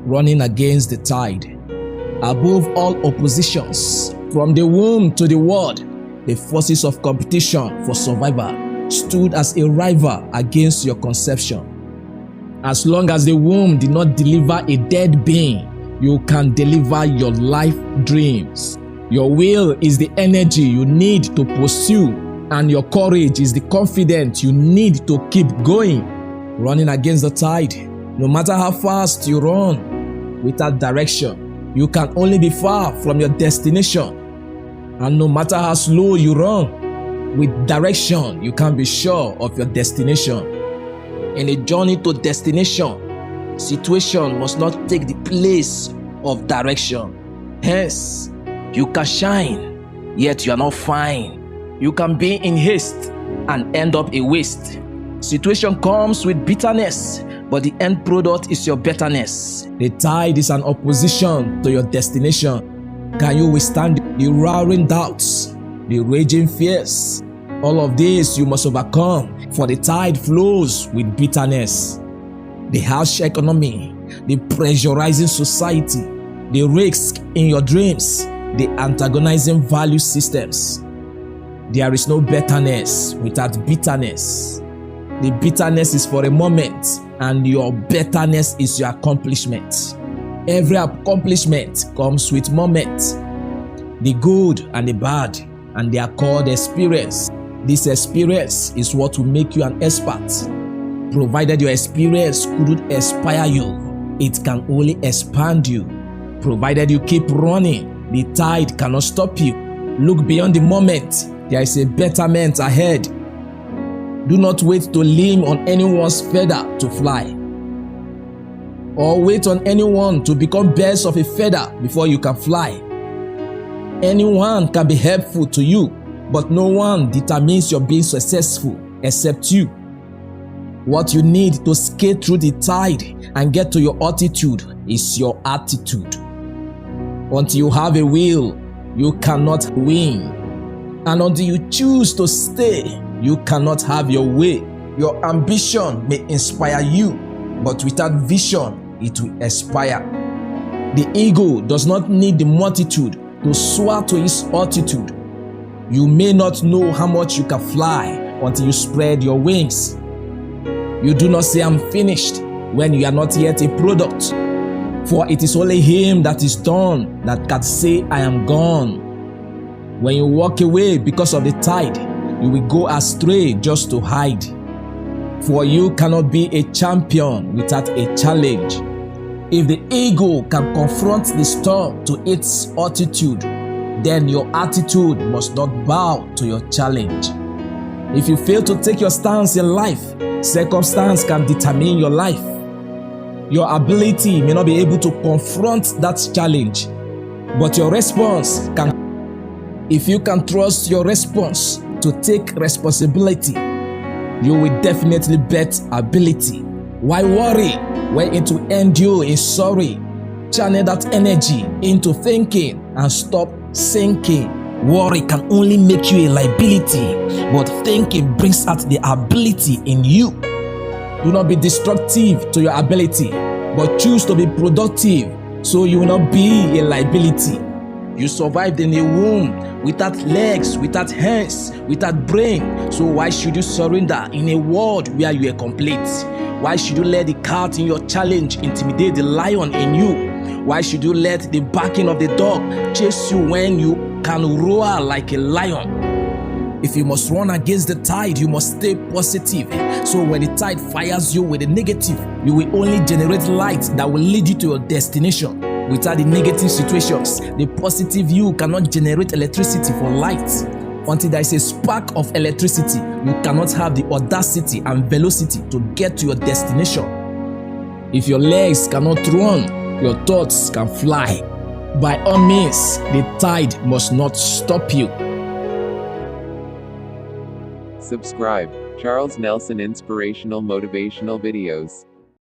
running against the tide. Above all oppositions, from the womb to the world, the forces of competition for survival stood as a rival against your conception. As long as the womb did not deliver a dead being, you can deliver your life dreams. Your will is the energy you need to pursue, and your courage is the confidence you need to keep going. Running against the tide, no matter how fast you run, without direction, you can only be far from your destination. And no matter how slow you run, with direction, you can be sure of your destination. In a journey to destination, situation must not take the place of direction. Hence, you can shine, yet you are not fine. You can be in haste and end up a waste. Situation comes with bitterness, but the end product is your betterness. The tide is an opposition to your destination. Can you withstand the roaring doubts, the raging fears? All of this you must overcome, for the tide flows with bitterness. The harsh economy, the pressurizing society, the risk in your dreams, the antagonizing value systems. There is no betterness without bitterness. The bitterness is for a moment, and your betterness is your accomplishment. Every accomplishment comes with moments, the good and the bad, and they are called experience. This experience is what will make you an expert. Provided your experience couldn't inspire you, it can only expand you. Provided you keep running, the tide cannot stop you. Look beyond the moment. There is a betterment ahead. Do not wait to lean on anyone's feather to fly, or wait on anyone to become birds of a feather before you can fly. Anyone can be helpful to you, but no one determines your being successful except you. What you need to skate through the tide and get to your altitude is your attitude. Until you have a will, you cannot win. And until you choose to stay, you cannot have your way. Your ambition may inspire you, but without vision, it will expire. The eagle does not need the multitude to soar to its altitude. You may not know how much you can fly until you spread your wings. You do not say I'm finished when you are not yet a product. For it is only him that is done that can say I am gone. When you walk away because of the tide, you will go astray just to hide. For you cannot be a champion without a challenge. If the eagle can confront the storm to its altitude, then your attitude must not bow to your challenge. If you fail to take your stance in life, circumstance can determine your life. Your ability may not be able to confront that challenge, but your response can. If you can trust your response to take responsibility, you will definitely bet ability. Why worry when it will end you in sorry? Channel that energy into thinking and stop sinking. Worry can only make you a liability, but thinking brings out the ability in you. Do not be destructive to your ability, but choose to be productive so you will not be a liability. You survived in a womb without legs, without hands, without brain. So why should you surrender in a world where you are complete? Why should you let the cat in your challenge intimidate the lion in you? Why should you let the barking of the dog chase you when you can roar like a lion? If you must run against the tide, you must stay positive. So when the tide fires you with a negative, you will only generate light that will lead you to your destination. Without the negative situations, the positive you cannot generate electricity for light. Until there is a spark of electricity, you cannot have the audacity and velocity to get to your destination. If your legs cannot run, your thoughts can fly. By all means, the tide must not stop you. Subscribe, Charles Nelson Inspirational Motivational Videos.